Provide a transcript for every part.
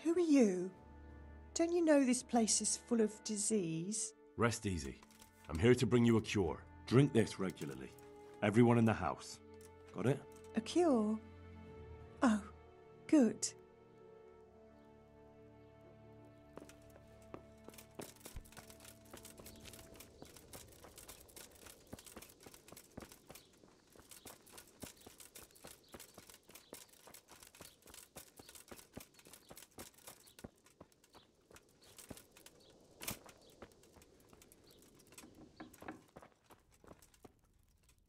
Who are you? Don't you know this place is full of disease? Rest easy. I'm here to bring you a cure. Drink this regularly. Everyone in the house. Got it? A cure? Oh, good.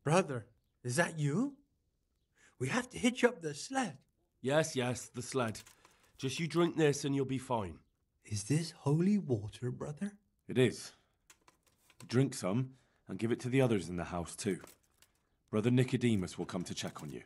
Brother, is that you? We have to hitch up the sled. Yes, the sled. Just you drink this and you'll be fine. Is this holy water, brother? It is. Drink some and give it to the others in the house too. Brother Nicodemus will come to check on you.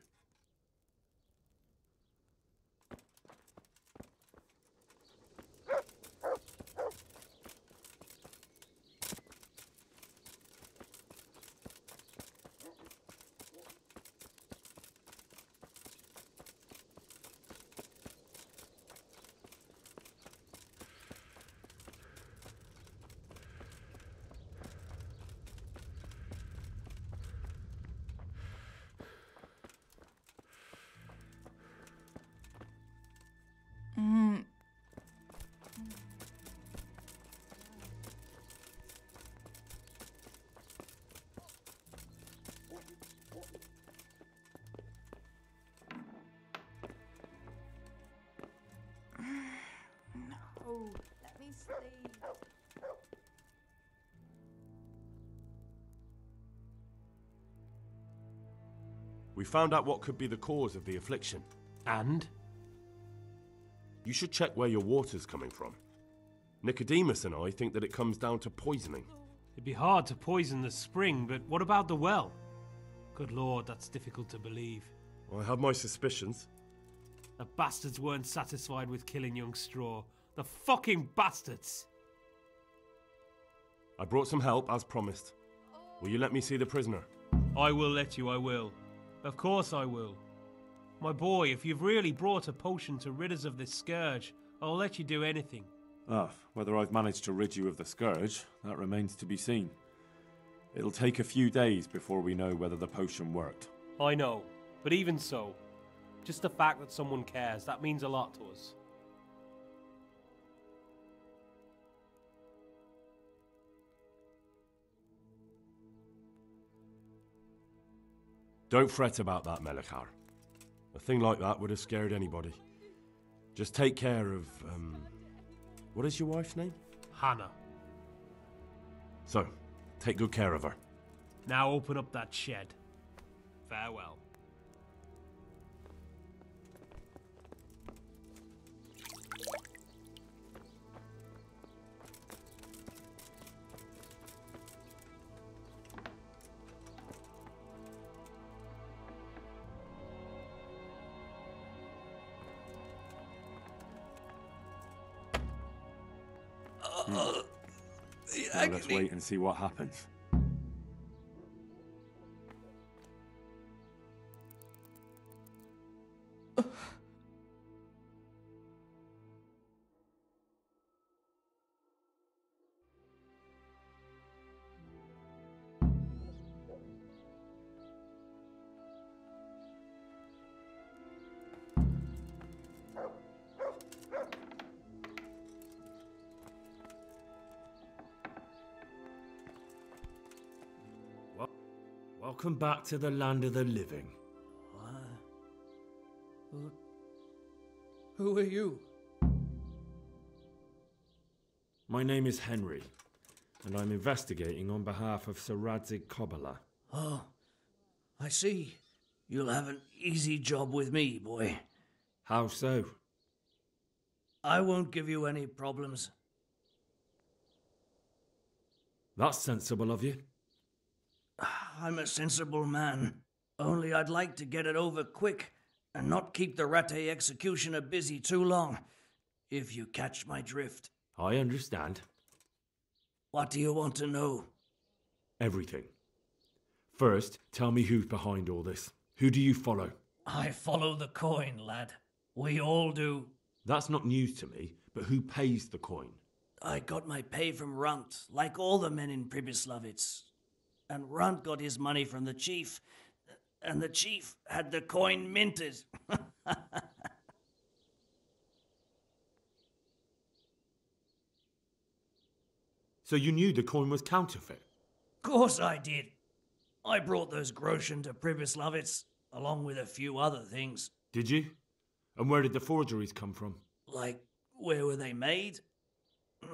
No, let me sleep. We found out what could be the cause of the affliction. And? You should check where your water's coming from. Nicodemus and I think that it comes down to poisoning. It'd be hard to poison the spring, but what about the well? Good Lord, that's difficult to believe. I have my suspicions. The bastards weren't satisfied with killing young Straw. The fucking bastards! I brought some help, as promised. Will you let me see the prisoner? I will let you, I will. Of course I will. My boy, if you've really brought a potion to rid us of this scourge, I'll let you do anything. Whether I've managed to rid you of the scourge, that remains to be seen. It'll take a few days before we know whether the potion worked. I know, but even so, just the fact that someone cares, that means a lot to us. Don't fret about that, Melechar. A thing like that would have scared anybody. Just take care of, what is your wife's name? Hannah. So, take good care of her. Now open up that shed. Farewell. Now let's wait and see what happens. Welcome back to the land of the living. Who are you? My name is Henry, and I'm investigating on behalf of Sir Radzig Kobyla. Oh, I see. You'll have an easy job with me, boy. How so? I won't give you any problems. That's sensible of you. I'm a sensible man. Only I'd like to get it over quick and not keep the Rattay executioner busy too long, if you catch my drift. I understand. What do you want to know? Everything. First, tell me who's behind all this. Who do you follow? I follow the coin, lad. We all do. That's not news to me, but who pays the coin? I got my pay from Runt, like all the men in Pribyslavitz. And Runt got his money from the chief, and the chief had the coin minted. So you knew the coin was counterfeit? Course I did. I brought those groschen to Pribyslavitz, along with a few other things. Did you? And where did the forgeries come from? Like, where were they made?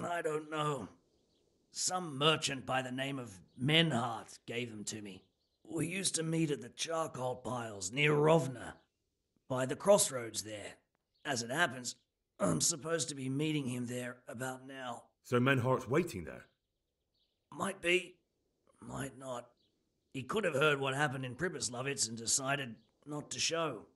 I don't know. Some merchant by the name of Menhart gave them to me. We used to meet at the charcoal piles near Rovna, by the crossroads there. As it happens, I'm supposed to be meeting him there about now. So Menhart's waiting there? Might be, might not. He could have heard what happened in Pribyslavitz and decided not to show.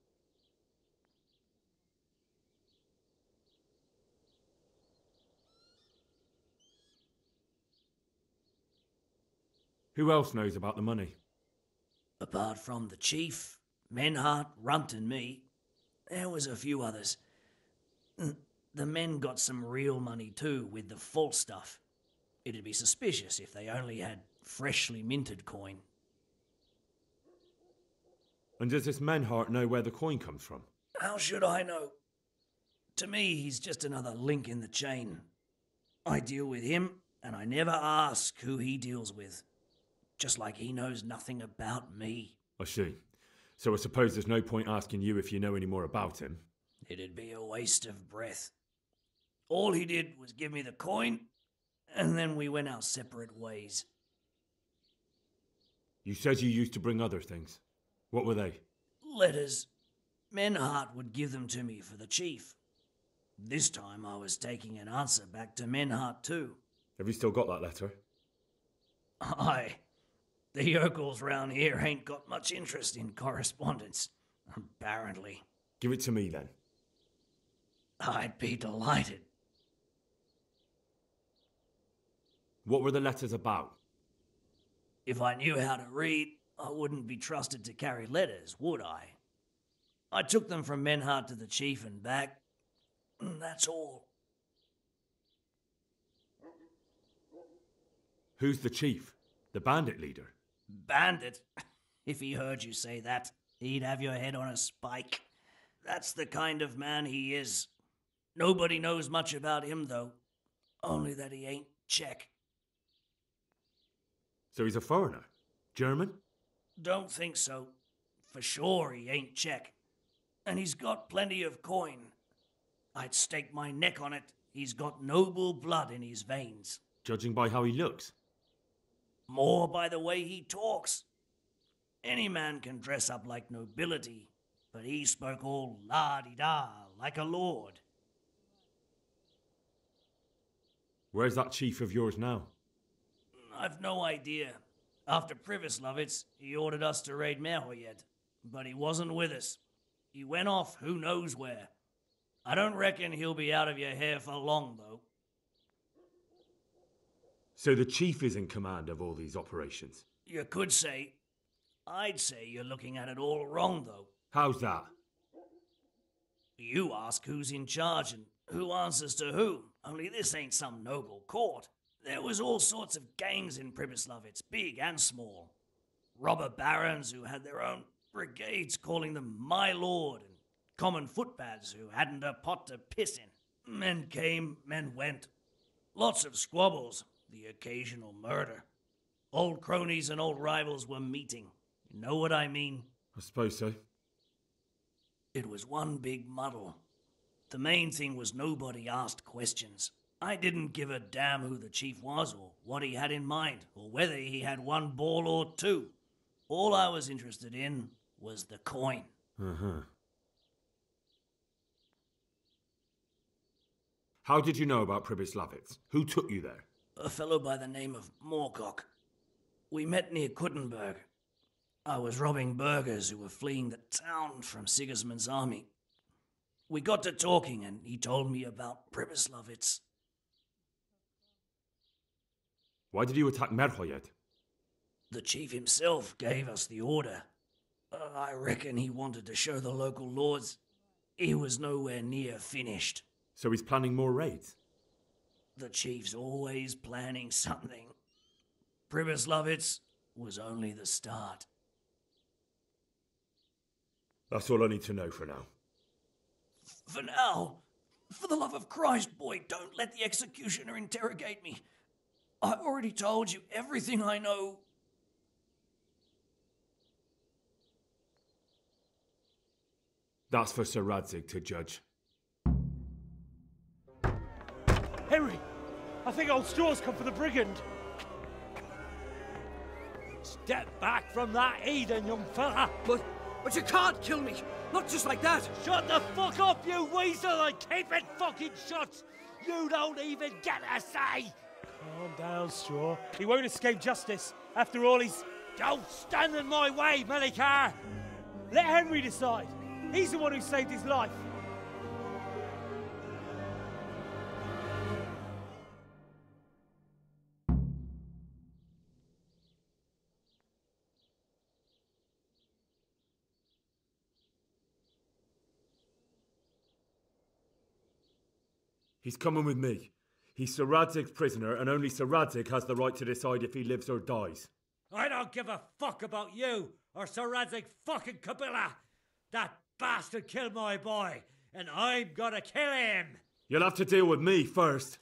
Who else knows about the money? Apart from the chief, Menhart, Runt and me, there was a few others. The men got some real money too with the false stuff. It'd be suspicious if they only had freshly minted coin. And does this Menhart know where the coin comes from? How should I know? To me, he's just another link in the chain. I deal with him, and I never ask who he deals with. Just like he knows nothing about me. I see. So I suppose there's no point asking you if you know any more about him. It'd be a waste of breath. All he did was give me the coin, and then we went our separate ways. You said you used to bring other things. What were they? Letters. Menhart would give them to me for the chief. This time I was taking an answer back to Menhart too. Have you still got that letter? Aye. The yokels round here ain't got much interest in correspondence, apparently. Give it to me then. I'd be delighted. What were the letters about? If I knew how to read, I wouldn't be trusted to carry letters, would I? I took them from Menhart to the chief and back. That's all. Who's the chief? The bandit leader? Bandit? If he heard you say that, he'd have your head on a spike. That's the kind of man he is. Nobody knows much about him, though. Only that he ain't Czech. So he's a foreigner? German? Don't think so. For sure he ain't Czech. And he's got plenty of coin. I'd stake my neck on it. He's got noble blood in his veins. Judging by how he looks? More by the way he talks. Any man can dress up like nobility, but he spoke all la-di-da, like a lord. Where's that chief of yours now? I've no idea. After Pribyslavitz, he ordered us to raid Merhoyed, but he wasn't with us. He went off who knows where. I don't reckon he'll be out of your hair for long, though. So the chief is in command of all these operations? You could say. I'd say you're looking at it all wrong, though. How's that? You ask who's in charge and who answers to who, only this ain't some noble court. There was all sorts of gangs in Pribyslavitz, big and small. Robber barons who had their own brigades calling them my lord, and common footpads who hadn't a pot to piss in. Men came, men went. Lots of squabbles, the occasional murder. Old cronies and old rivals were meeting. You know what I mean? I suppose so. It was one big muddle. The main thing was nobody asked questions. I didn't give a damn who the chief was or what he had in mind or whether he had one ball or two. All I was interested in was the coin. Uh-huh. How did you know about Pribyslavitz? Who took you there? A fellow by the name of Moorcock. We met near Kuttenberg. I was robbing burghers who were fleeing the town from Sigismund's army. We got to talking and he told me about Pribyslavitz. Why did you attack Merhoyed? The chief himself gave us the order. I reckon he wanted to show the local lords he was nowhere near finished. So he's planning more raids? The chief's always planning something. Pribyslovitz was only the start. That's all I need to know for now. For now, for the love of Christ, boy, don't let the executioner interrogate me. I already told you everything I know. That's for Sir Radzig to judge. Henry, I think old Straw's come for the brigand. Step back from that Eden, young fella. But you can't kill me. Not just like that. Shut the fuck up, you weasel, and keep it fucking shut. You don't even get a say. Calm down, Straw. He won't escape justice. After all, he's... Don't stand in my way, Melikar. Let Henry decide. He's the one who saved his life. He's coming with me. He's Sir Radzig's prisoner, and only Sir Radzig has the right to decide if he lives or dies. I don't give a fuck about you or Sir Radzig fucking Kabila. That bastard killed my boy, and I'm gonna kill him. You'll have to deal with me first.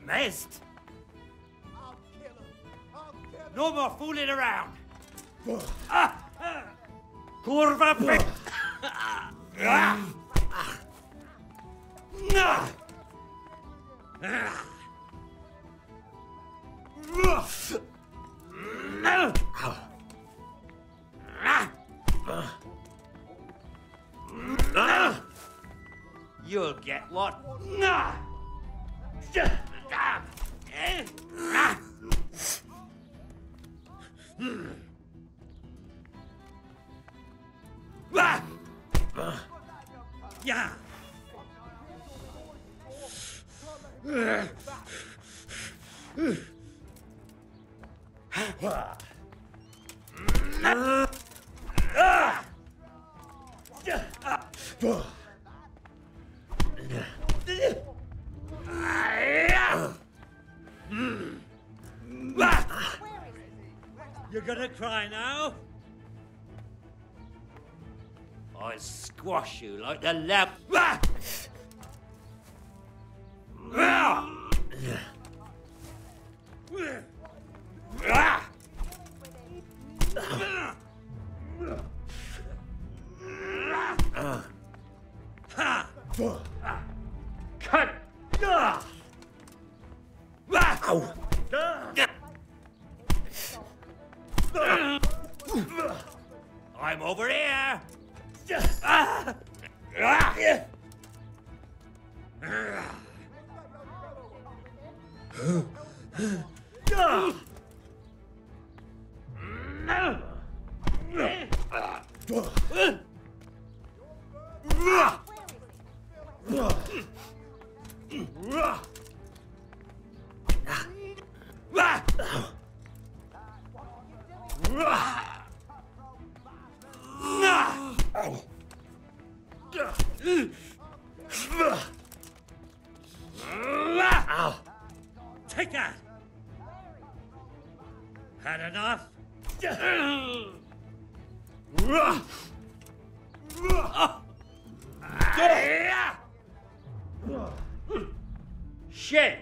Missed. No more fooling around. Kurva bitch. You'll get what? Yeah. You're gonna cry now? I'll squash you like the lamb. Cut! I'm over here! Take that! Had enough? Shit!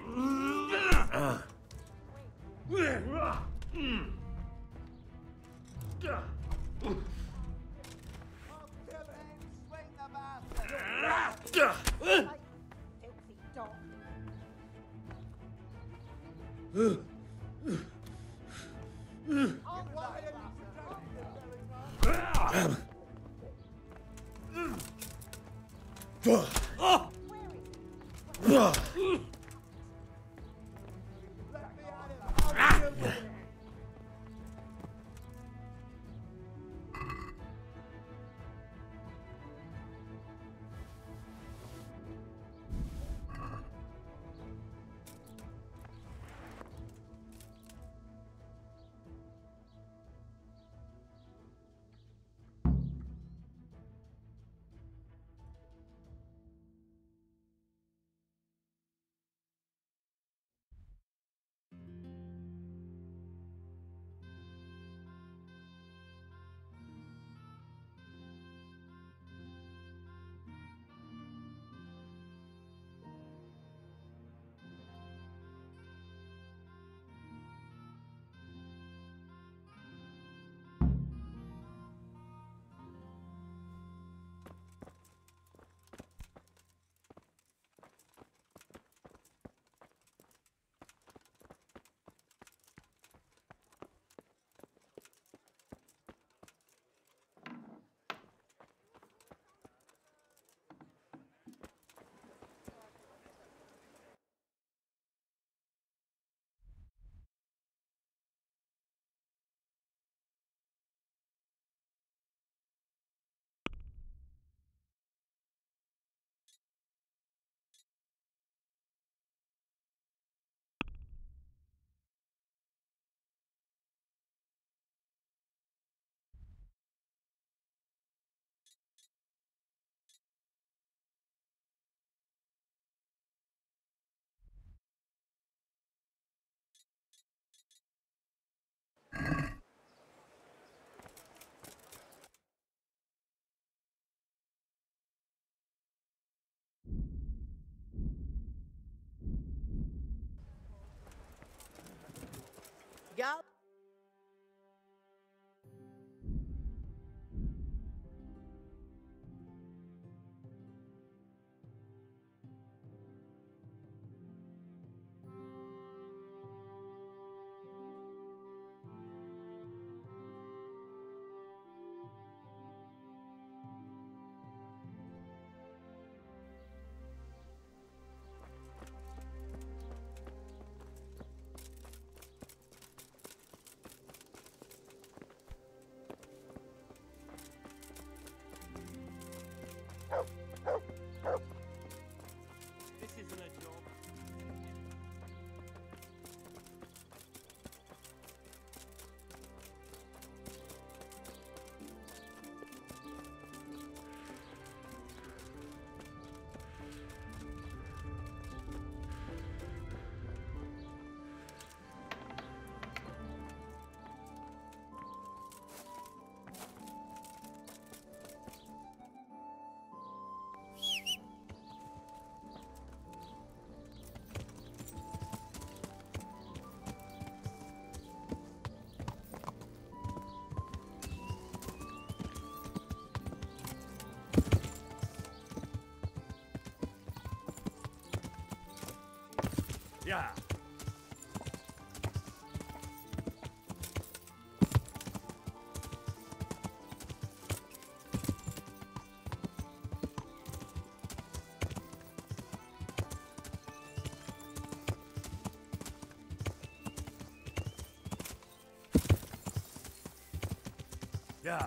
Yeah.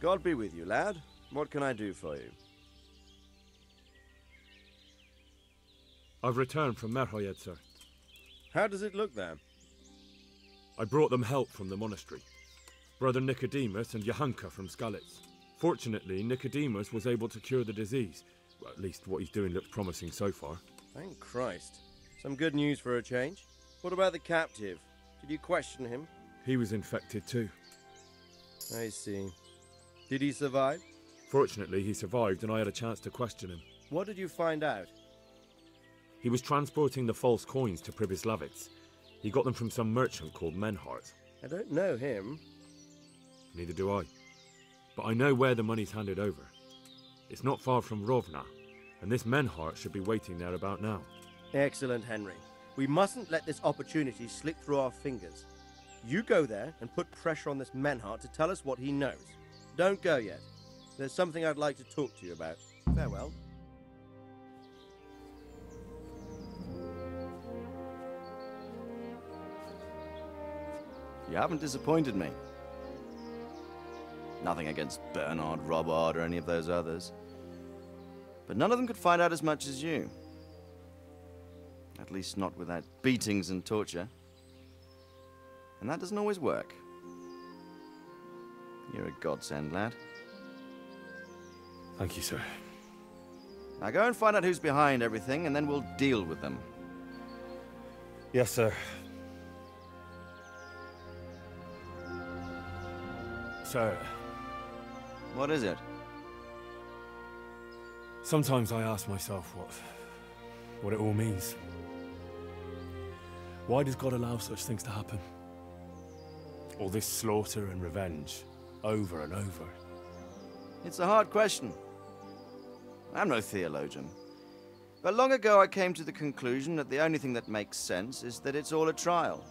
God be with you, lad. What can I do for you? I've returned from Merhoyed, sir. How does it look there? I brought them help from the monastery. Brother Nicodemus and Johanka from Skalitz. Fortunately, Nicodemus was able to cure the disease. Well, at least what he's doing looks promising so far. Thank Christ. Some good news for a change. What about the captive? Did you question him? He was infected too. I see. Did he survive? Fortunately, he survived and I had a chance to question him. What did you find out? He was transporting the false coins to Pribyslavitz. He got them from some merchant called Menhart. I don't know him. Neither do I. But I know where the money's handed over. It's not far from Rovna, and this Menhart should be waiting there about now. Excellent, Henry. We mustn't let this opportunity slip through our fingers. You go there and put pressure on this Menhart to tell us what he knows. Don't go yet. There's something I'd like to talk to you about. Farewell. You haven't disappointed me. Nothing against Bernard, Robert, or any of those others. But none of them could find out as much as you. At least not without beatings and torture. And that doesn't always work. You're a godsend, lad. Thank you, sir. Now go and find out who's behind everything, and then we'll deal with them. Yes, sir. Sir. What is it? Sometimes I ask myself what it all means. Why does God allow such things to happen? All this slaughter and revenge, over and over. It's a hard question. I'm no theologian. But long ago I came to the conclusion that the only thing that makes sense is that it's all a trial.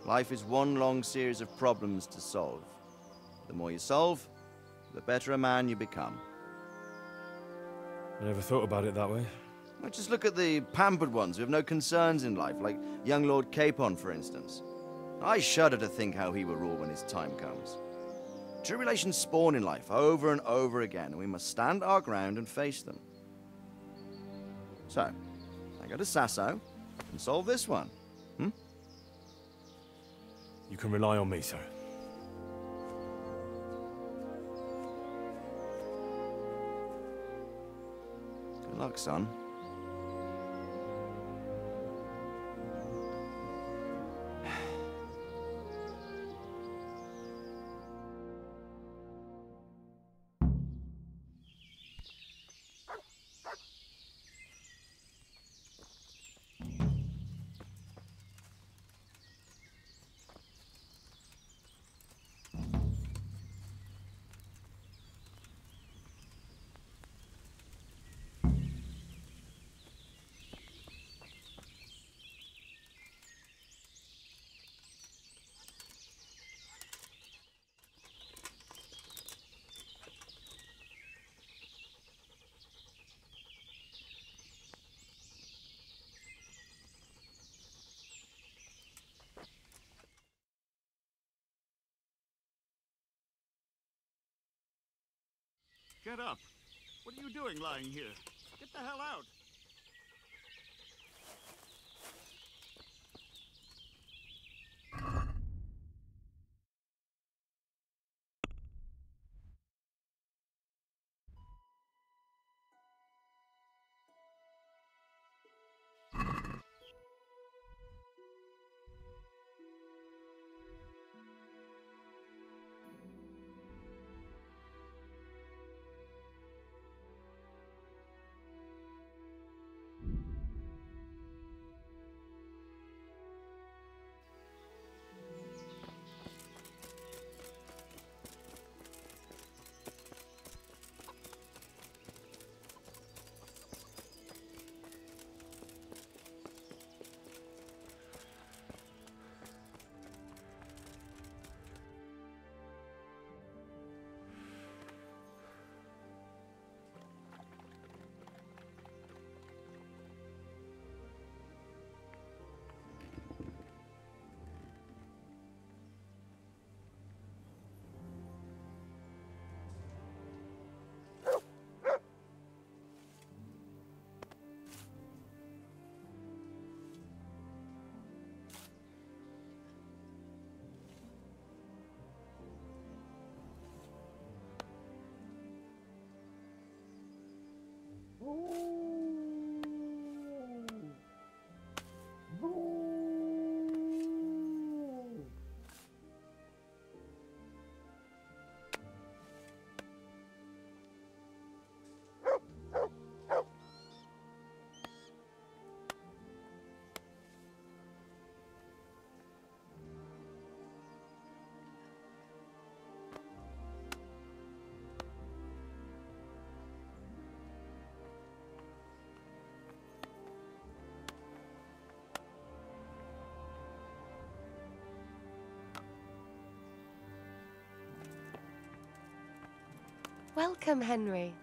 Life is one long series of problems to solve. The more you solve, the better a man you become. I never thought about it that way. Well, just look at the pampered ones who have no concerns in life, like young Lord Capon, for instance. I shudder to think how he will rule when his time comes. Tribulations spawn in life over and over again, and we must stand our ground and face them. So, I go to Sasso and solve this one. You can rely on me, sir. Good luck, son. Get up. What are you doing lying here? Get the hell out. Welcome, Henry.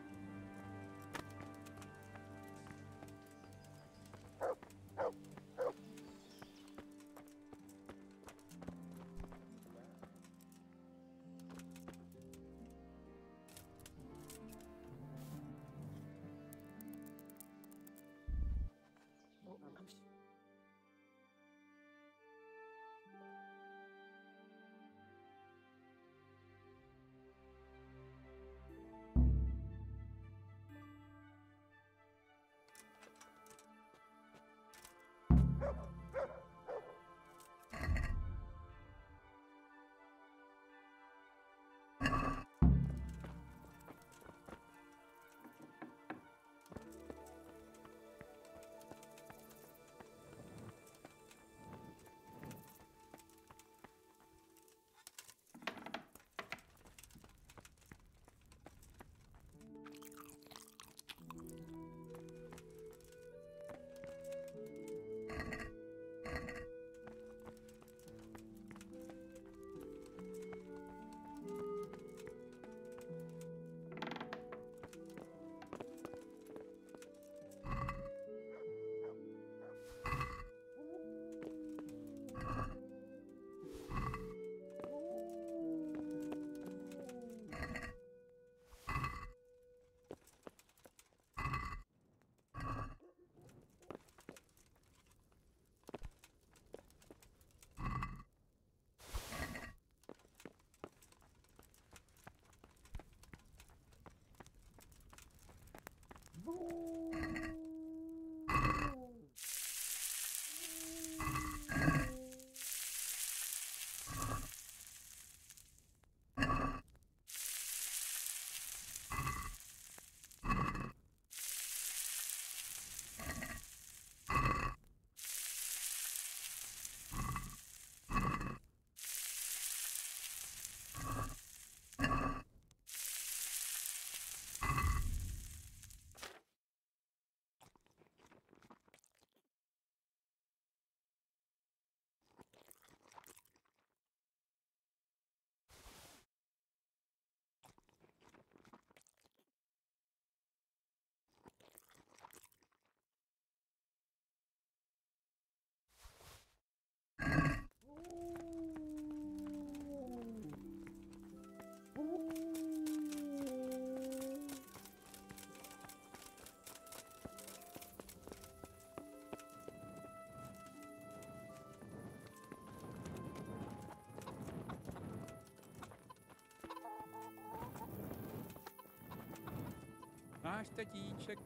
Náš tatíček.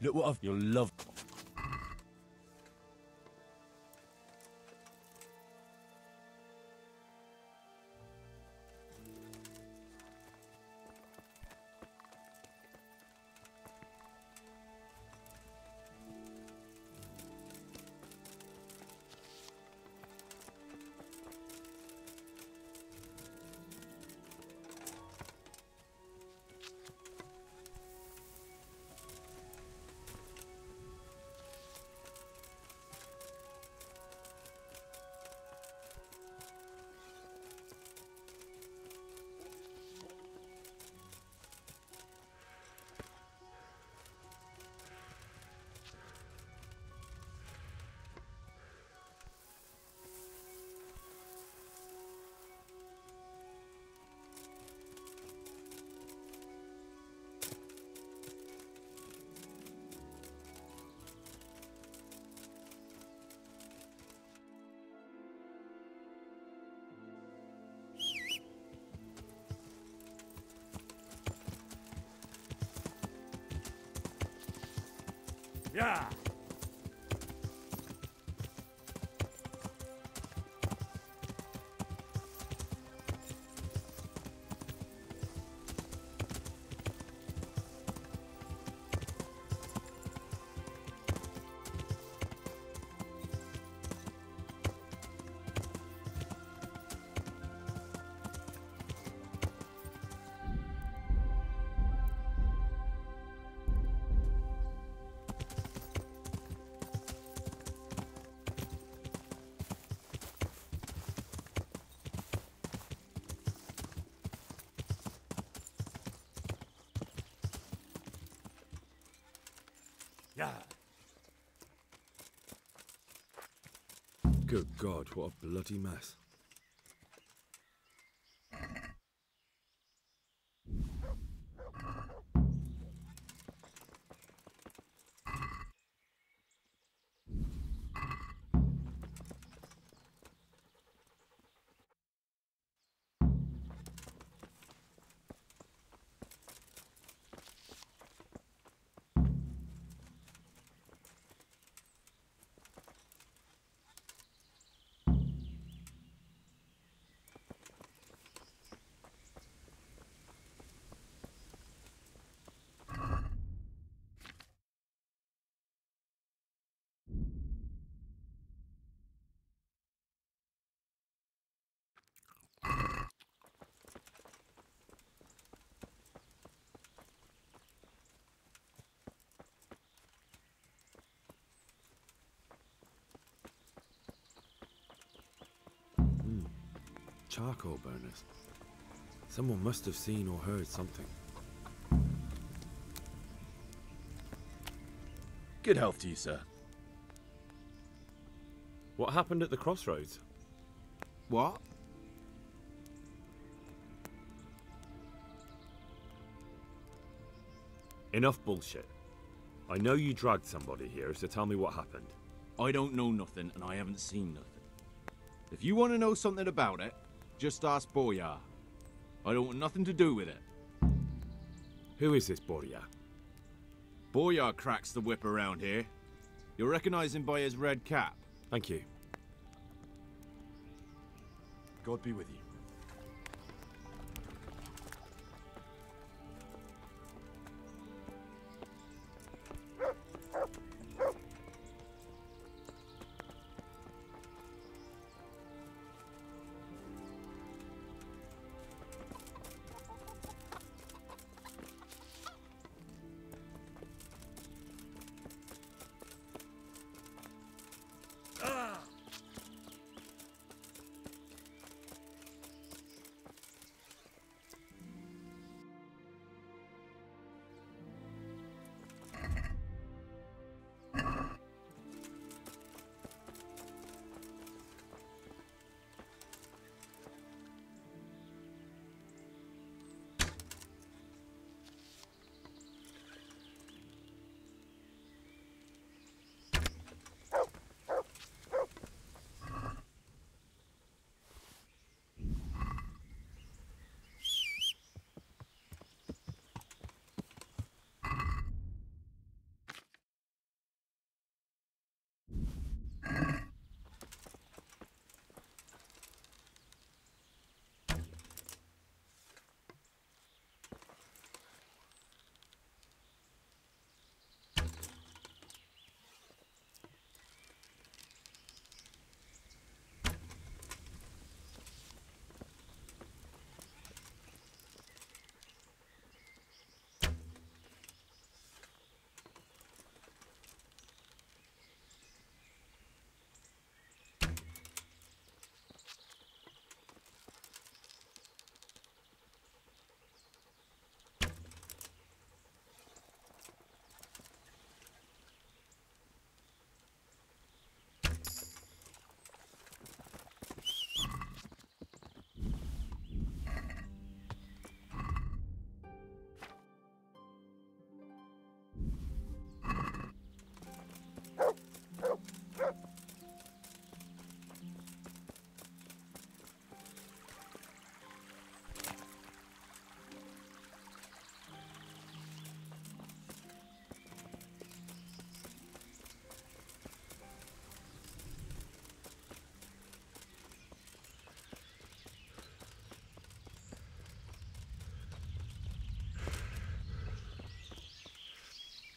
Look what you'll love. Yeah. Yeah. Good God, what a bloody mess. Charcoal burners. Someone must have seen or heard something. Good health to you, sir. What happened at the crossroads? What? Enough bullshit. I know you dragged somebody here, so tell me what happened. I don't know nothing, and I haven't seen nothing. If you want to know something about it, just ask Boyar. I don't want nothing to do with it. Who is this Boyar? Boyar cracks the whip around here. You'll recognize him by his red cap. Thank you. God be with you.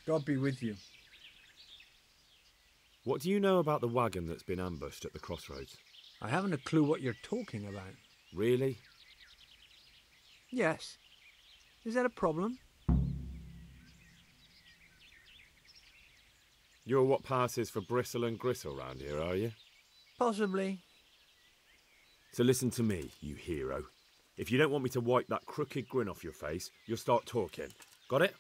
God be with you. What do you know about the wagon that's been ambushed at the crossroads? I haven't a clue what you're talking about. Really? Yes. Is that a problem? You're what passes for bristle and gristle round here, are you? Possibly. So listen to me, you hero. If you don't want me to wipe that crooked grin off your face, you'll start talking. Got it?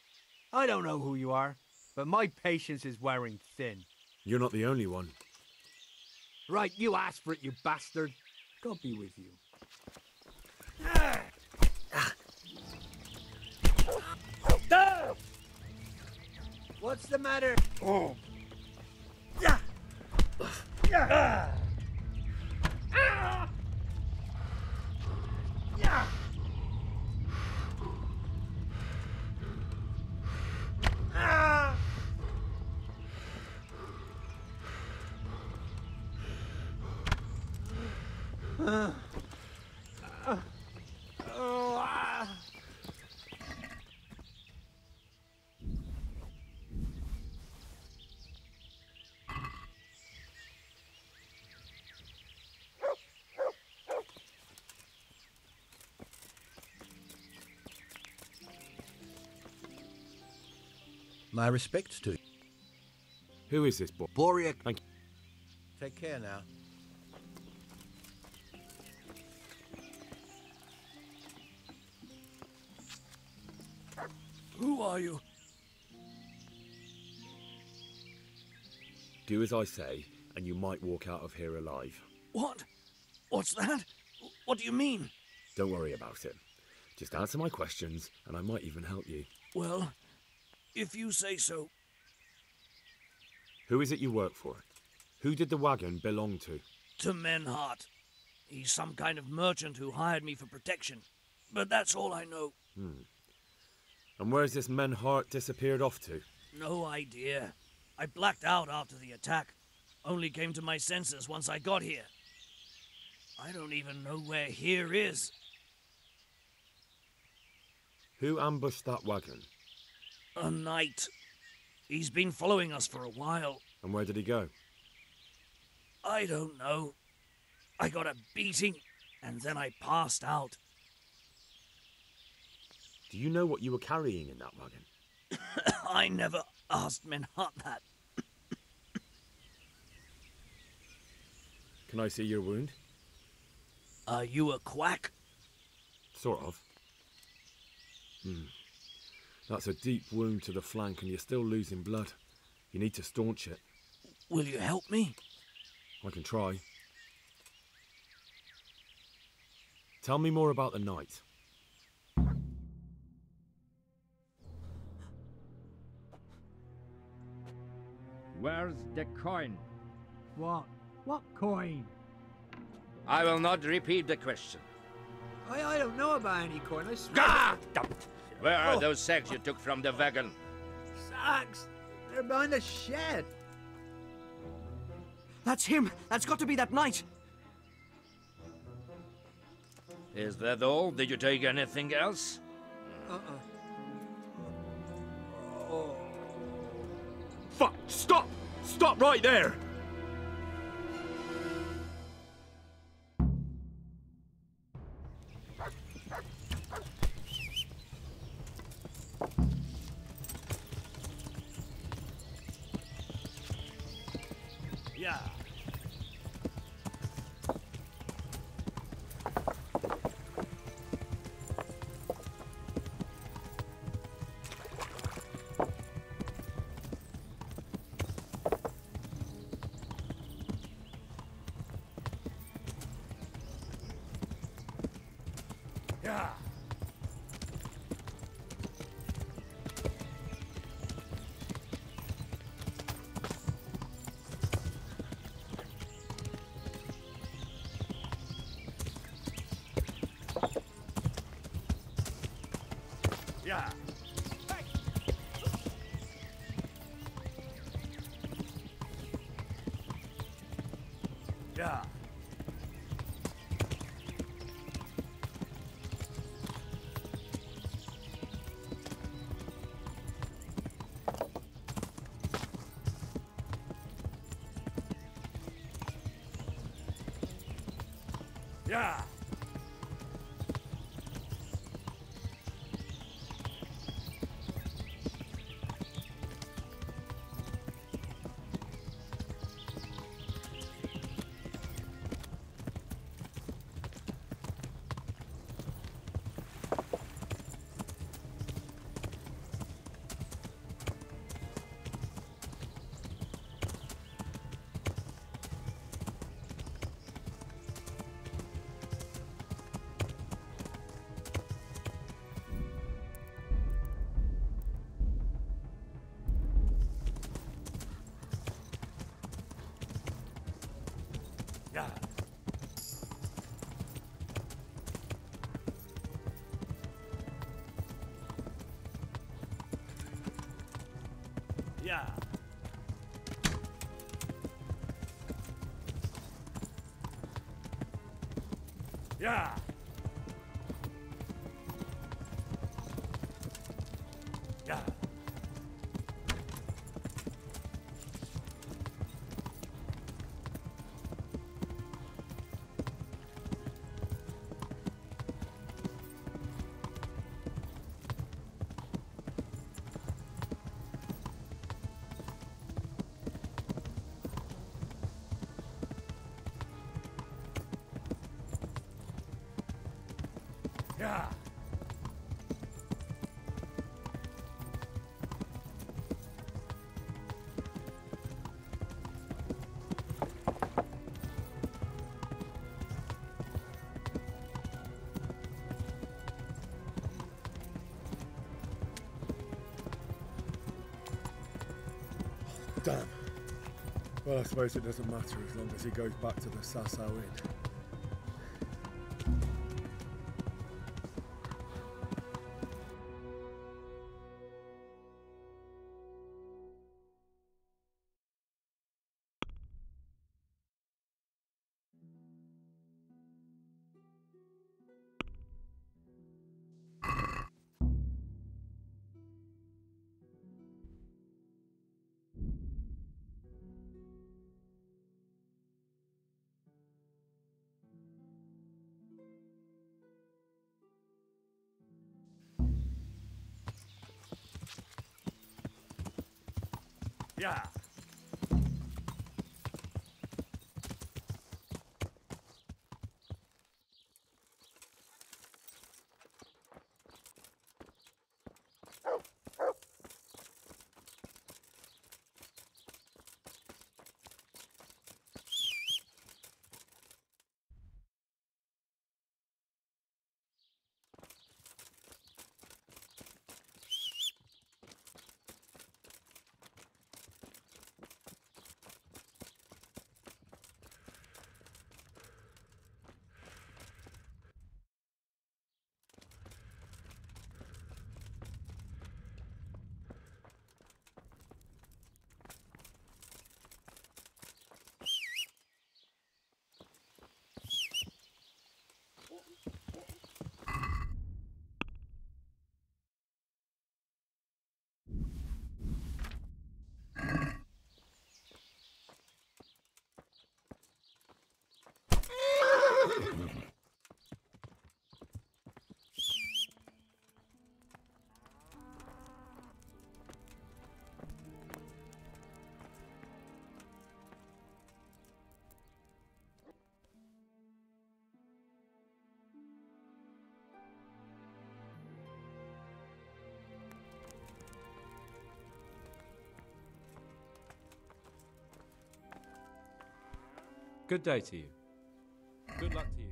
I don't know who you are, but my patience is wearing thin. You're not the only one. Right, you asked for it, you bastard. God be with you. What's the matter? Oh. My respects to you. Who is this boy? Boria. Thank you. Take care now. Who are you? Do as I say, and you might walk out of here alive. What? What's that? What do you mean? Don't worry about it. Just answer my questions, and I might even help you. Well, if you say so. Who is it you work for? Who did the wagon belong to? To Menhart. He's some kind of merchant who hired me for protection. But that's all I know. And where's this Menhart disappeared off to? No idea. I blacked out after the attack. Only came to my senses once I got here. I don't even know where here is. Who ambushed that wagon? A knight. He's been following us for a while. And where did he go? I don't know. I got a beating, and then I passed out. Do you know what you were carrying in that wagon? I never asked Menhart that. Can I see your wound? Are you a quack? Sort of. That's a deep wound to the flank and you're still losing blood. You need to staunch it. Will you help me? I can try. Tell me more about the night. Where's the coin? What? What coin? I will not repeat the question. I don't know about any coin, I swear. Ah! Where are those sacks you took from the wagon? Sacks! They're behind the shed. That's him! That's got to be that knight! Is that all? Did you take anything else? Fuck! Stop! Stop right there! Yeah. Yeah. Yeah. Yeah. Yeah. Yeah. Yeah. Yeah. Yeah. Yeah. Damn. Well, I suppose it doesn't matter as long as he goes back to the Sasau Inn. Yeah. Good day to you. Good luck to you.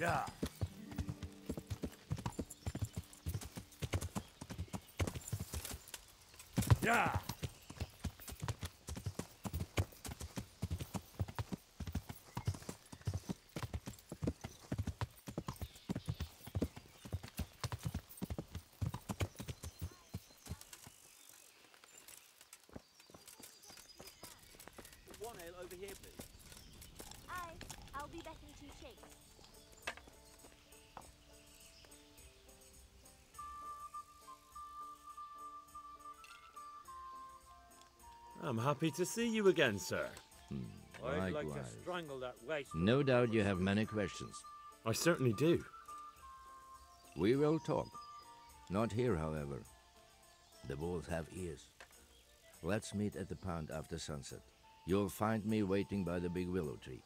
Yeah. Yeah. over here, please? Aye, I'll be back in 2 shakes. I'm happy to see you again, sir. I'd like Likewise. to strangle that waste. No doubt you have many questions. I certainly do. We will talk. Not here, however. The wolves have ears. Let's meet at the pond after sunset. You'll find me waiting by the big willow tree.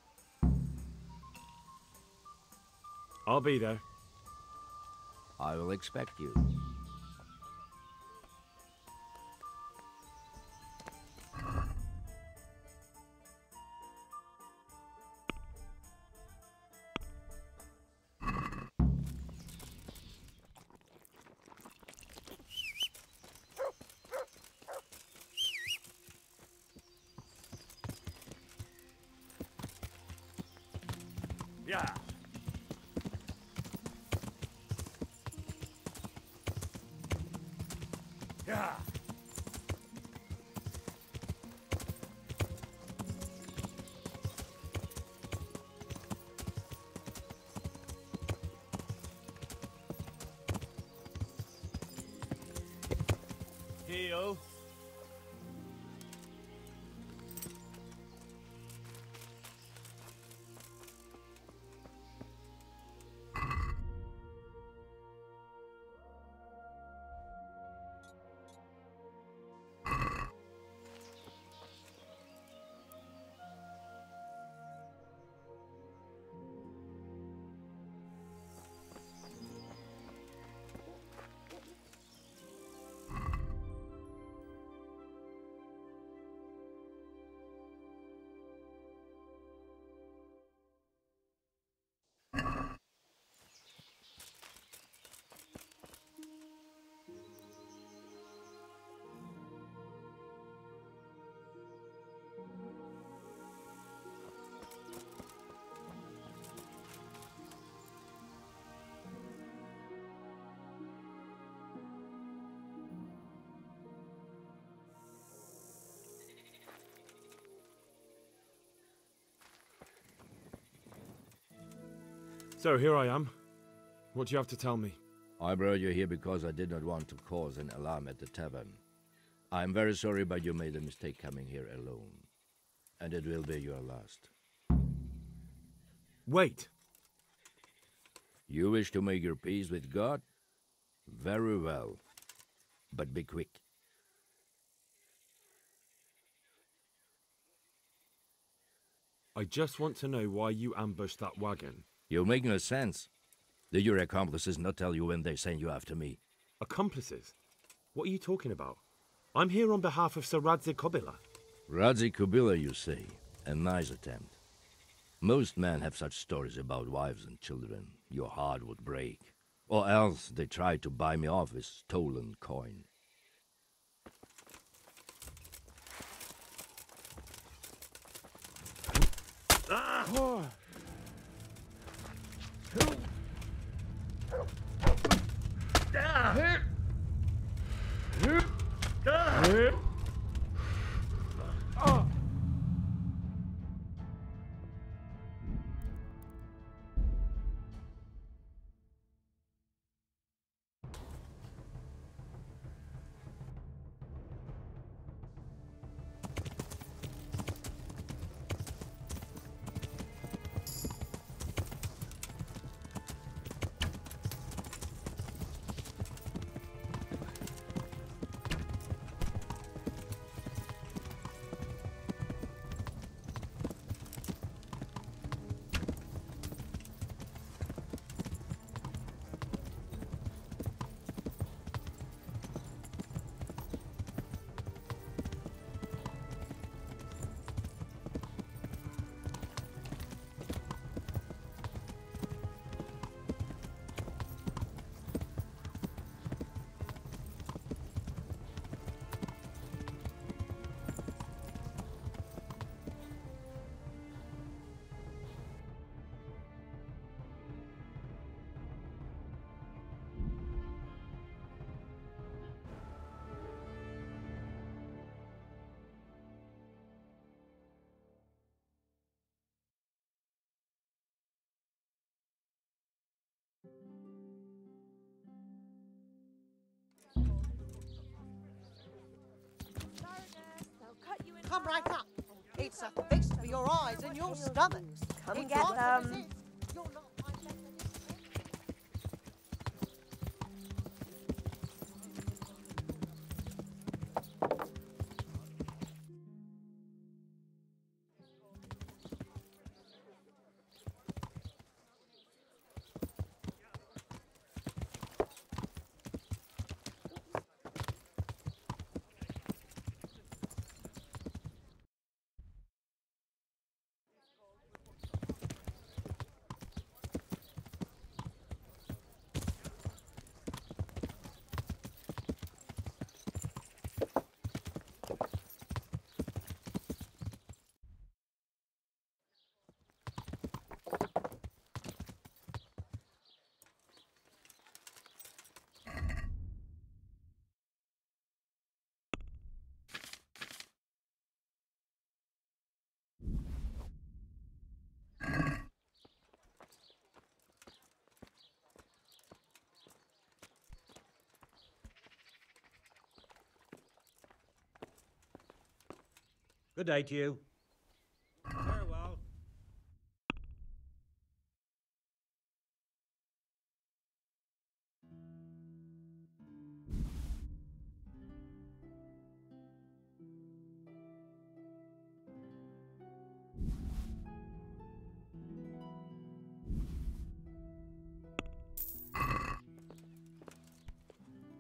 I'll be there. I will expect you. Yeah. Yeah. Heel. So here I am. What do you have to tell me? I brought you here because I did not want to cause an alarm at the tavern. I'm very sorry, but you made a mistake coming here alone. And it will be your last. Wait! You wish to make your peace with God? Very well. But be quick. I just want to know why you ambushed that wagon. You make no sense. Did your accomplices not tell you when they sent you after me? Accomplices? What are you talking about? I'm here on behalf of Sir Radzik Kobila. Radzik Kobila, you say? A nice attempt. Most men have such stories about wives and children. Your heart would break. Or else they try to buy me off with stolen coin. break up. It's a feast for your eyes and your stomachs. Come It's get right them. for this. You're not my better. Good day to you. Farewell.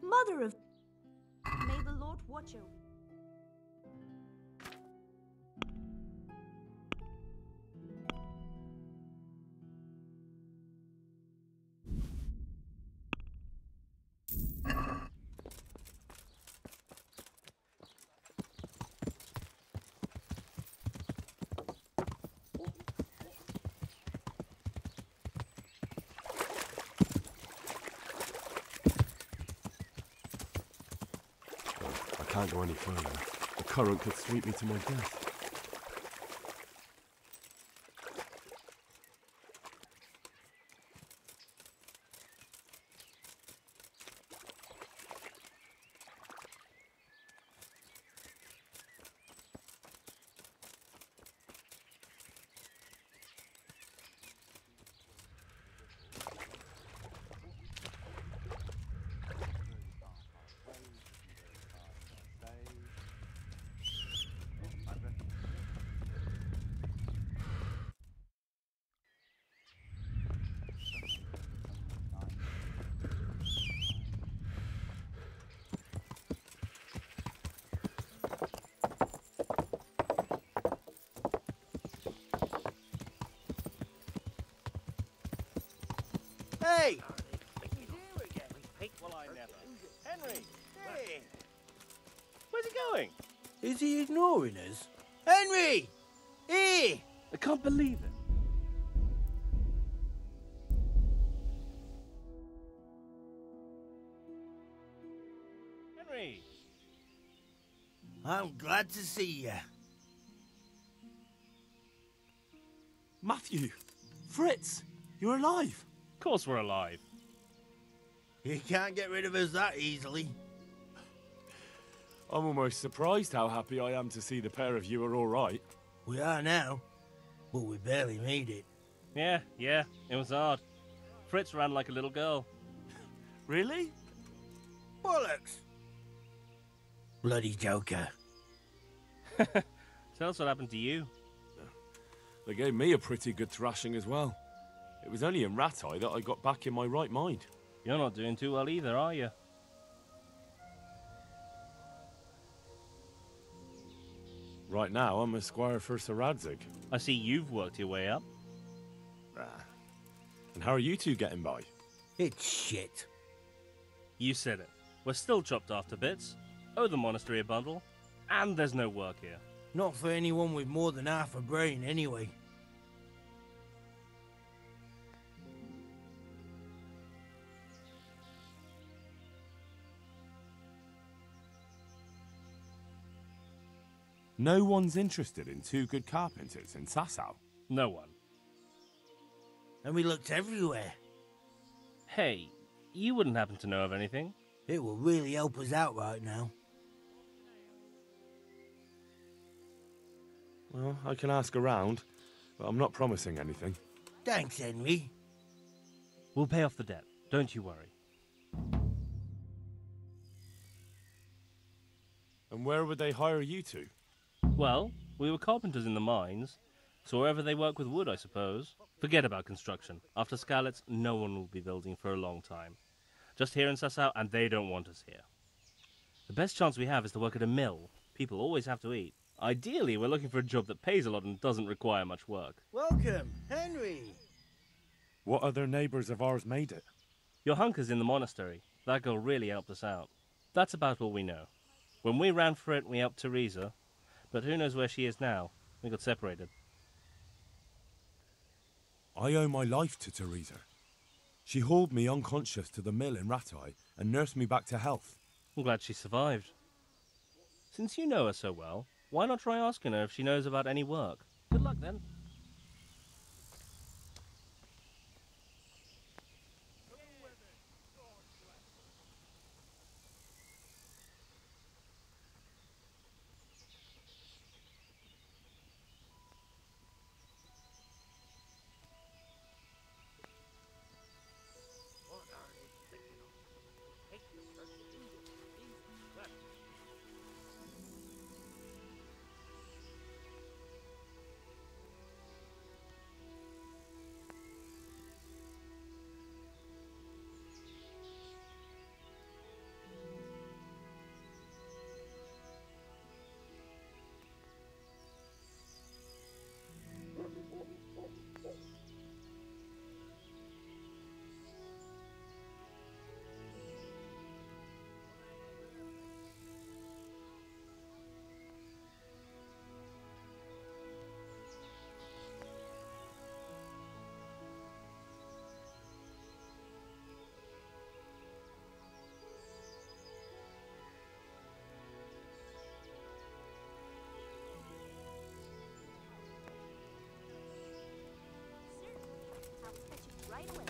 Mother of... May the Lord watch over you. I can't go any further. The current could sweep me to my death. Hey! Well, I never. Henry! Hey! Where's he going? Is he ignoring us? Henry! Hey! I can't believe it. Henry! I'm glad to see you. Matthew! Fritz! You're alive! Of course we're alive. You can't get rid of us that easily. I'm almost surprised how happy I am to see the pair of you are all right. We are now, but we barely made it. Yeah, it was hard. Fritz ran like a little girl. Really? Bollocks! Bloody joker. Tell us what happened to you. They gave me a pretty good thrashing as well. It was only in Rattay that I got back in my right mind. You're not doing too well either, are you? Right now, I'm a squire for Sir Radzig. I see you've worked your way up. And how are you two getting by? It's shit. You said it. We're still chopped off to bits. Owe the monastery a bundle. And there's no work here. Not for anyone with more than half a brain, anyway. No one's interested in two good carpenters in Sasau. No one. And we looked everywhere. Hey, you wouldn't happen to know of anything? It will really help us out right now. Well, I can ask around, but I'm not promising anything. Thanks, Henry. We'll pay off the debt. Don't you worry. And where would they hire you to? Well, we were carpenters in the mines, so wherever they work with wood, I suppose. Forget about construction. After Skalitz, no one will be building for a long time. Just here in Sasau, and they don't want us here. The best chance we have is to work at a mill. People always have to eat. Ideally, we're looking for a job that pays a lot and doesn't require much work. Welcome, Henry. What other neighbours of ours made it? Your hunker's in the monastery. That girl really helped us out. That's about all we know. When we ran for it, we helped Teresa. But who knows where she is now? We got separated. I owe my life to Teresa. She hauled me unconscious to the mill in Ratai and nursed me back to health. I'm glad she survived. Since you know her so well, why not try asking her if she knows about any work? Good luck then. I'll fetch it right away.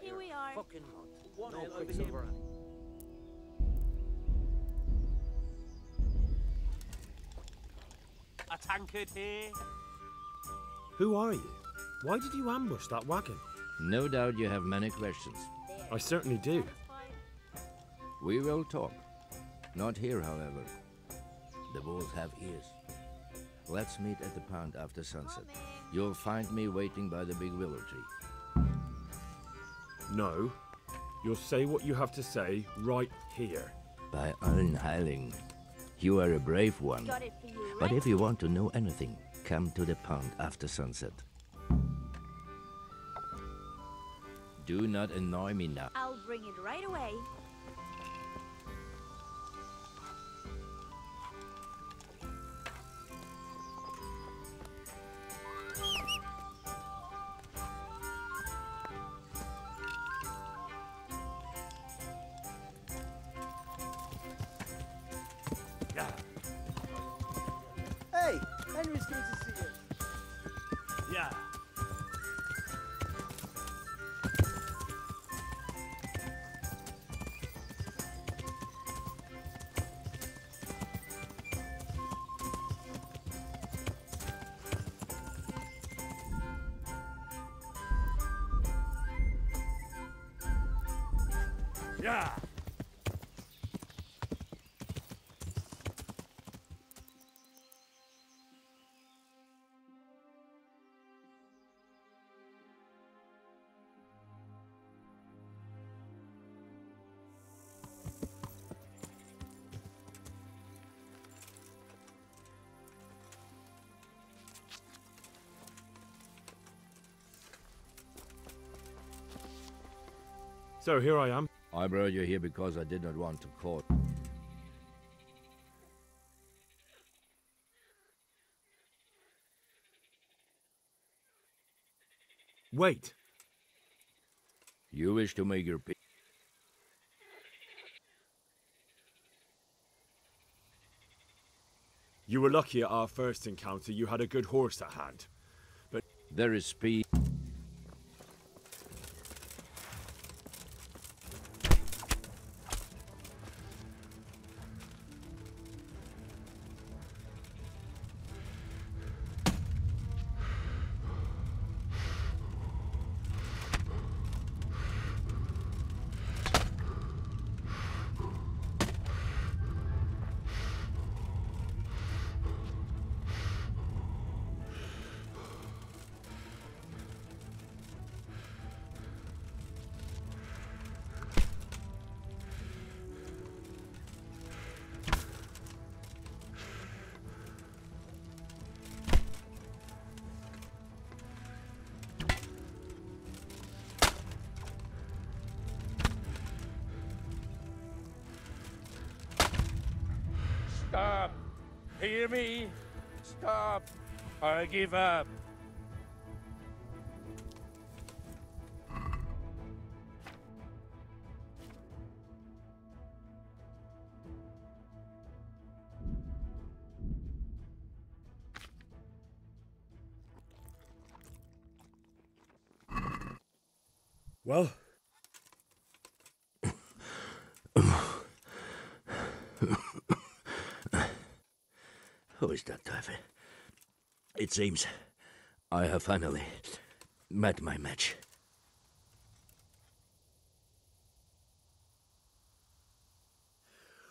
Here we are. Fucking hot. One No over here. quicksilver. A tankard here. Who are you? Why did you ambush that wagon? No doubt you have many questions. I certainly do. We will talk. Not here, however. The wolves have ears. Let's meet at the pond after sunset. You'll find me waiting by the big willow tree. No. You'll say what you have to say right here. By Allen Heiling, you are a brave one. Got it for you, But right? if you want to know anything, come to the pond after sunset. Do not annoy me now. I'll bring it right away. Hey, Henry's going to see you. Yeah. Yeah. So here I am. I brought you here because I did not want to court. Wait. You wish to make your peace. You were lucky at our first encounter you had a good horse at hand. But there is speed. Stop! Hear me? Stop! I give up. Well? Who is that, Davy? It seems I have finally met my match.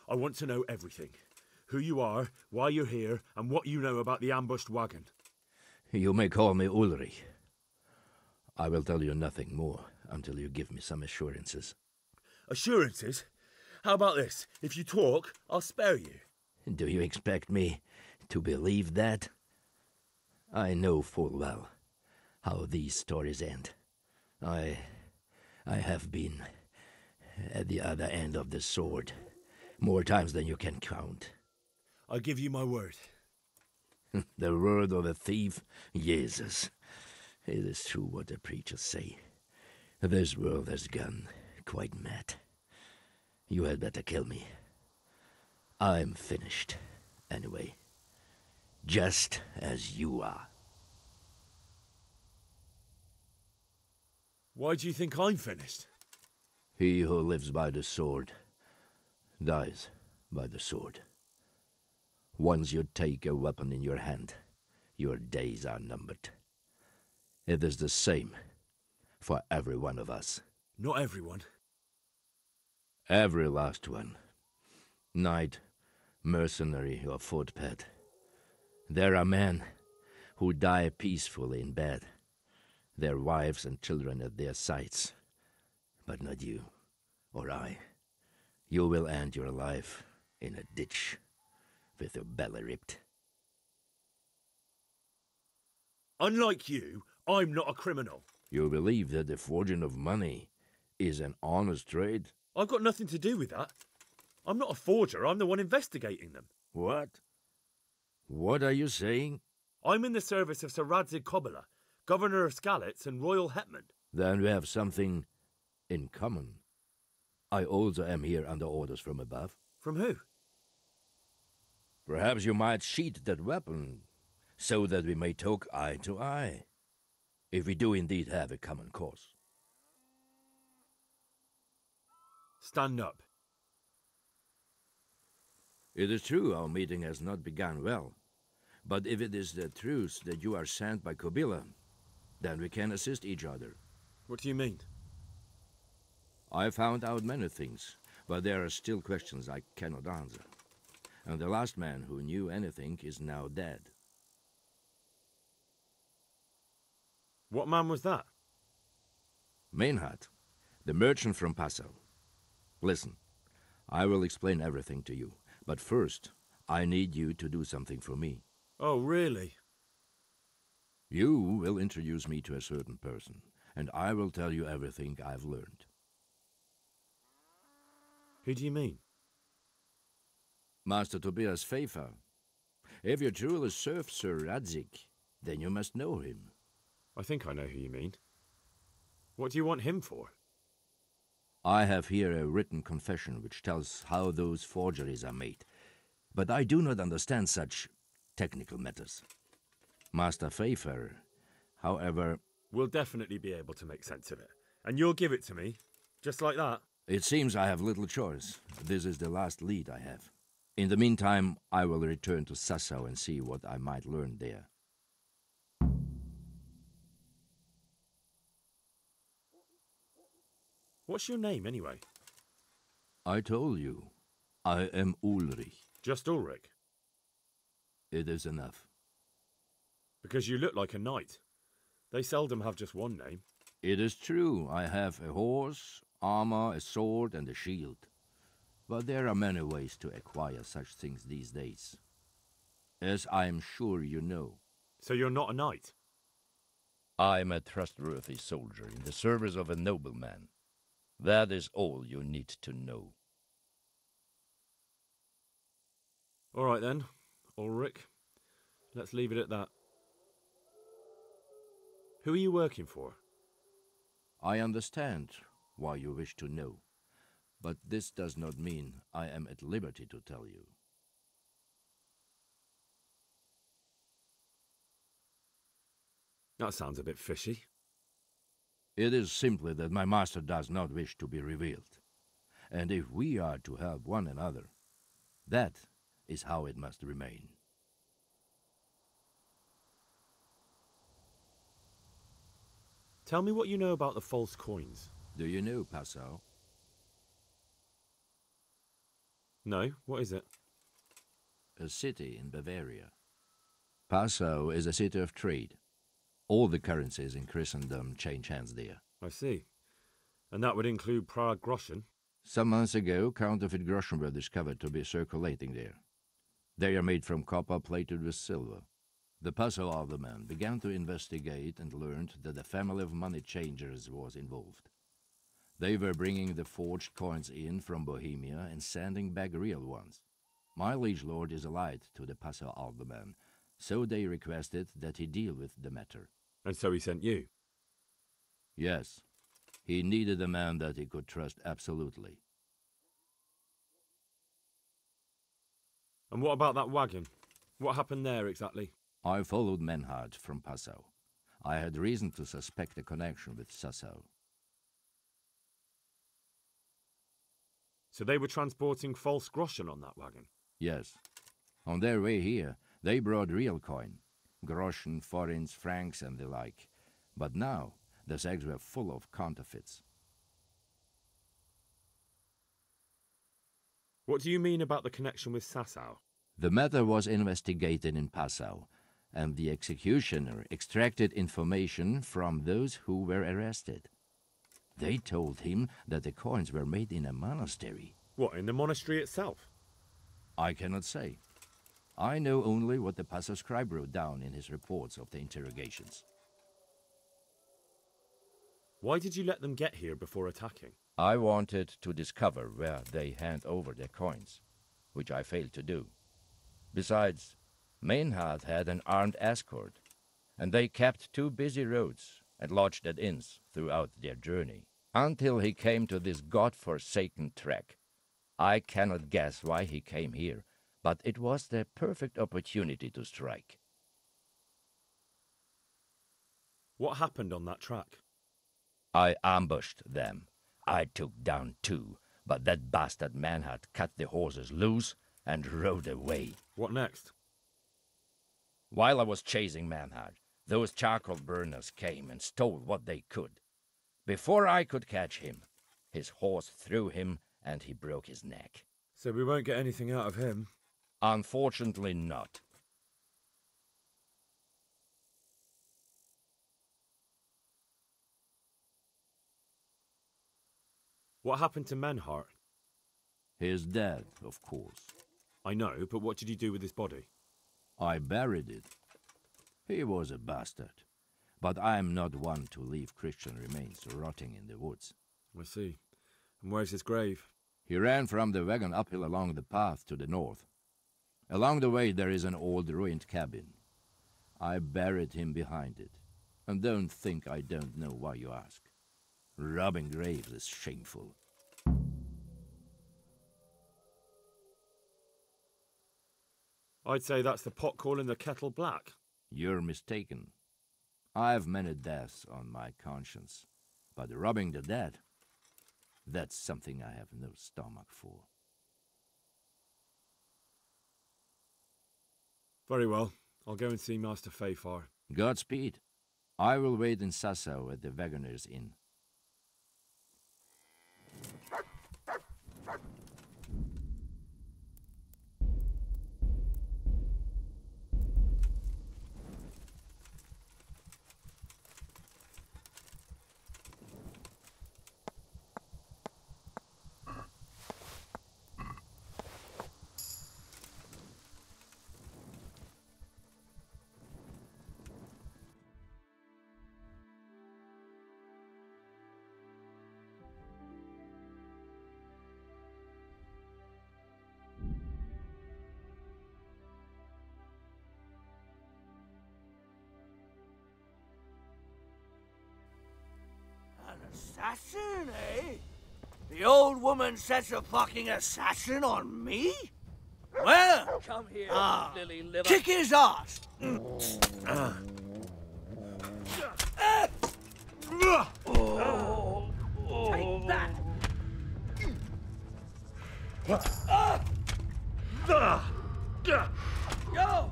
I want to know everything. Who you are, why you're here, and what you know about the ambushed wagon. You may call me Ulrich. I will tell you nothing more until you give me some assurances. Assurances? How about this? If you talk, I'll spare you. Do you expect me to believe that? I know full well how these stories end. I have been at the other end of the sword more times than you can count. I give you my word. The word of a thief? Jesus. It is true what the preachers say. This world has gone quite mad. You had better kill me. I'm finished, anyway. Just as you are. Why do you think I'm finished? He who lives by the sword dies by the sword. Once you take a weapon in your hand, your days are numbered. It is the same for every one of us. Not everyone. Every last one. Knight, mercenary, or footpad. There are men who die peacefully in bed, their wives and children at their sides. But not you, or I. You will end your life in a ditch, with your belly ripped. Unlike you, I'm not a criminal. You believe that the forging of money is an honest trade? I've got nothing to do with that. I'm not a forger, I'm the one investigating them. What? What are you saying? I'm in the service of Sir Radzig Kobyla, Governor of Skalitz and Royal Hetman. Then we have something in common. I also am here under orders from above. From who? Perhaps you might sheath that weapon, so that we may talk eye to eye, if we do indeed have a common cause. Stand up. It is true our meeting has not begun well, but if it is the truth that you are sent by Kobyla, then we can assist each other. What do you mean? I found out many things, but there are still questions I cannot answer. And the last man who knew anything is now dead. What man was that? Meinhard, the merchant from Passau. Listen, I will explain everything to you, but first, I need you to do something for me. Oh, really? You will introduce me to a certain person, and I will tell you everything I've learned. Who do you mean? Master Tobias Pfeiffer. If you truly serve Sir Radzig, then you must know him. I think I know who you mean. What do you want him for? I have here a written confession which tells how those forgeries are made, but I do not understand such technical matters. Master Pfeiffer, however... We'll definitely be able to make sense of it, and you'll give it to me, just like that. It seems I have little choice. This is the last lead I have. In the meantime, I will return to Sassau and see what I might learn there. What's your name, anyway? I told you. I am Ulrich. Just Ulrich? It is enough. Because you look like a knight. They seldom have just one name. It is true. I have a horse, armor, a sword, and a shield. But there are many ways to acquire such things these days. As I am sure you know. So you're not a knight? I am a trustworthy soldier in the service of a nobleman. That is all you need to know. All right then, Ulrich. Let's leave it at that. Who are you working for? I understand why you wish to know, but this does not mean I am at liberty to tell you. That sounds a bit fishy. It is simply that my master does not wish to be revealed. And if we are to help one another, that is how it must remain. Tell me what you know about the false coins. Do you know Passau? No, what is it? A city in Bavaria. Passau is a city of trade. All the currencies in Christendom change hands there. I see. And that would include Prague groschen? Some months ago, counterfeit groschen were discovered to be circulating there. They are made from copper plated with silver. The Passau alderman began to investigate and learned that a family of money changers was involved. They were bringing the forged coins in from Bohemia and sending back real ones. My liege lord is allied to the Passau alderman, so they requested that he deal with the matter. And so he sent you? Yes. He needed a man that he could trust absolutely. And what about that wagon? What happened there exactly? I followed Menhard from Passau. I had reason to suspect a connection with Sassau. So they were transporting false groschen on that wagon? Yes. On their way here, they brought real coin. Groschen, forints, francs, and the like. But now, the sacks were full of counterfeits. What do you mean about the connection with Sassau? The matter was investigated in Passau, and the executioner extracted information from those who were arrested. They told him that the coins were made in a monastery. What, in the monastery itself? I cannot say. I know only what the Passau scribe wrote down in his reports of the interrogations. Why did you let them get here before attacking? I wanted to discover where they hand over their coins, which I failed to do. Besides, Meinhard had an armed escort, and they kept 2 busy roads and lodged at inns throughout their journey, until he came to this god-forsaken track. I cannot guess why he came here, but it was the perfect opportunity to strike. What happened on that track? I ambushed them. I took down 2, but that bastard Meinhard cut the horses loose and rode away. What next? While I was chasing Meinhard, those charcoal burners came and stole what they could. Before I could catch him, his horse threw him and he broke his neck. So we won't get anything out of him? Unfortunately not. What happened to Menhart? He is dead, of course. I know, but what did you do with his body? I buried it. He was a bastard, but I am not one to leave Christian remains rotting in the woods. I see. And where's his grave? He ran from the wagon uphill along the path to the north. Along the way there is an old ruined cabin. I buried him behind it. And don't think I don't know why you ask. Robbing graves is shameful. I'd say that's the pot calling the kettle black. You're mistaken. I have many deaths on my conscience, but robbing the dead, that's something I have no stomach for. Very well. I'll go and see Master Fayfar. Godspeed. I will wait in Sassau at the Wagoner's Inn. Assassin, eh? The old woman sets a fucking assassin on me? Well, Come here, lily liver. kick his ass! Take that! Go!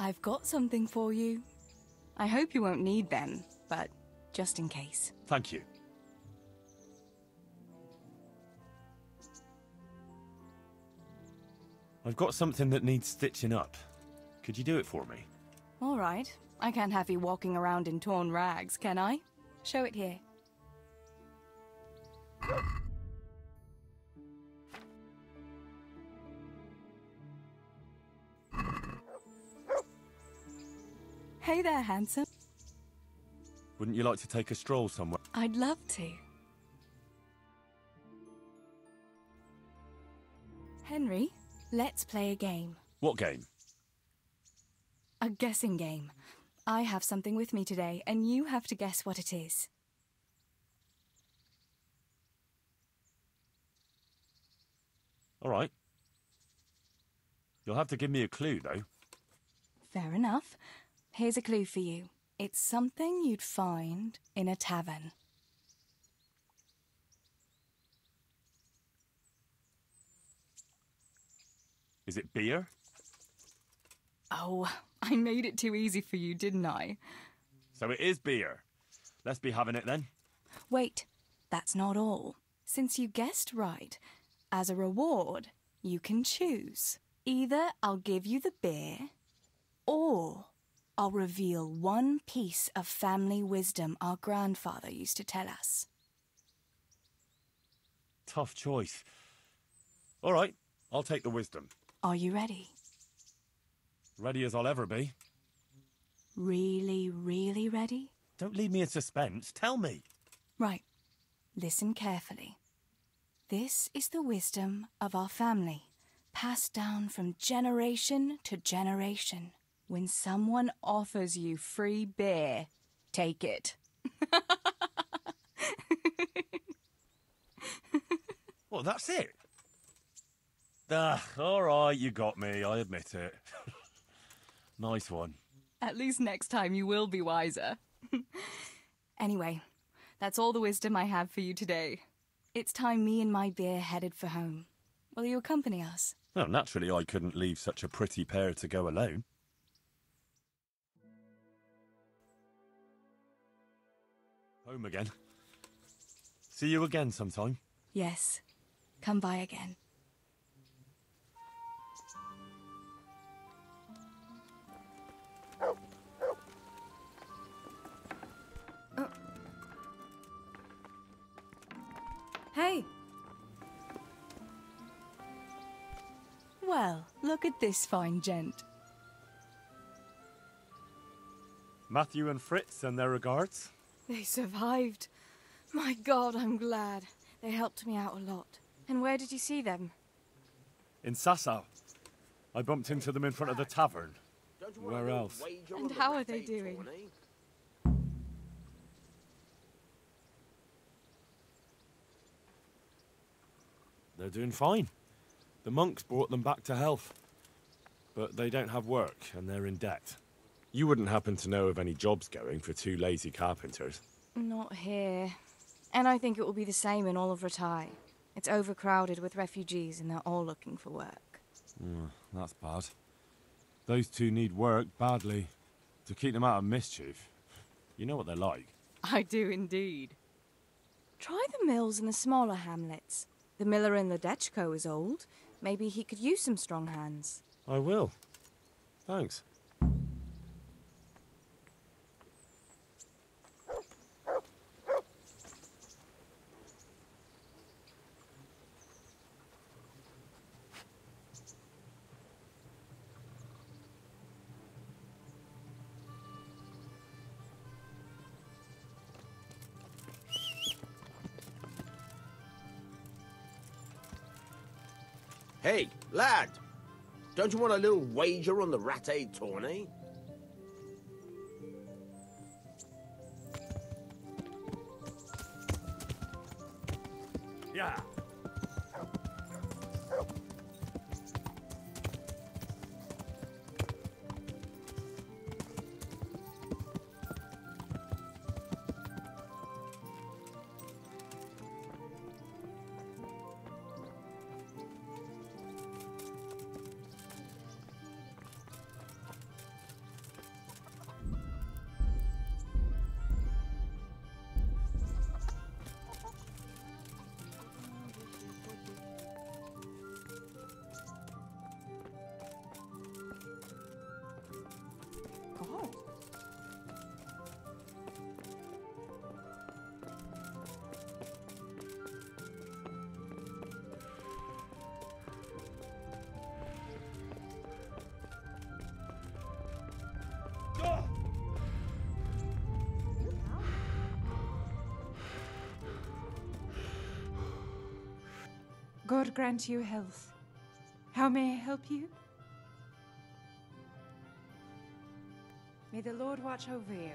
I've got something for you. I hope you won't need them, but just in case. Thank you. I've got something that needs stitching up. Could you do it for me? All right. I can't have you walking around in torn rags, can I? Show it here. Hey there, handsome. Wouldn't you like to take a stroll somewhere? I'd love to. Henry, let's play a game. What game? A guessing game. I have something with me today, and you have to guess what it is. All right. You'll have to give me a clue, though. Fair enough. Here's a clue for you. It's something you'd find in a tavern. Is it beer? Oh, I made it too easy for you, didn't I? So it is beer. Let's be having it then. Wait, that's not all. Since you guessed right, As a reward, you can choose. Either I'll give you the beer, or I'll reveal one piece of family wisdom our grandfather used to tell us. Tough choice. All right, I'll take the wisdom. Are you ready? Ready as I'll ever be. Really, really ready? Don't leave me in suspense. Tell me. Right. Listen carefully. This is the wisdom of our family, passed down from generation to generation. When someone offers you free beer, take it. Well, that's it. All right, you got me. I admit it. Nice one. At least next time you will be wiser. Anyway, that's all the wisdom I have for you today. It's time me and my beer headed for home. Will you accompany us? Well, naturally, I couldn't leave such a pretty pair to go alone. Home again. See you again sometime. Yes. Come by again. Hey! Well, look at this fine gent. Matthew and Fritz and their regards. They survived. My God, I'm glad. They helped me out a lot. And where did you see them? In Sasau. I bumped into them in front of the tavern. Where else? And how are they doing? They're doing fine. The monks brought them back to health. But they don't have work, and they're in debt. You wouldn't happen to know of any jobs going for two lazy carpenters? Not here. And I think it will be the same in all of Ratai. It's overcrowded with refugees, and they're all looking for work. That's bad. Those two need work badly. To keep them out of mischief. You know what they're like. I do indeed. Try the mills in the smaller hamlets. The miller in Ledechko is old. Maybe he could use some strong hands. I will. Thanks. Hey, lad! Don't you want a little wager on the Rattay tourney? Yeah. God grant you health. How may I help you? May the Lord watch over you.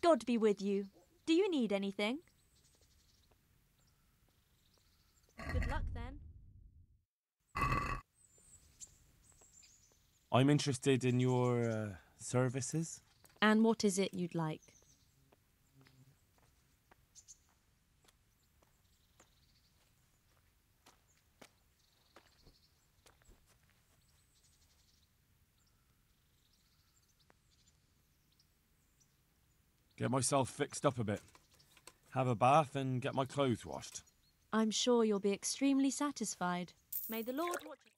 God be with you. Do you need anything? Good luck then. I'm interested in your services. And what is it you'd like? Get myself fixed up a bit. Have a bath and get my clothes washed. I'm sure you'll be extremely satisfied. May the Lord watch you.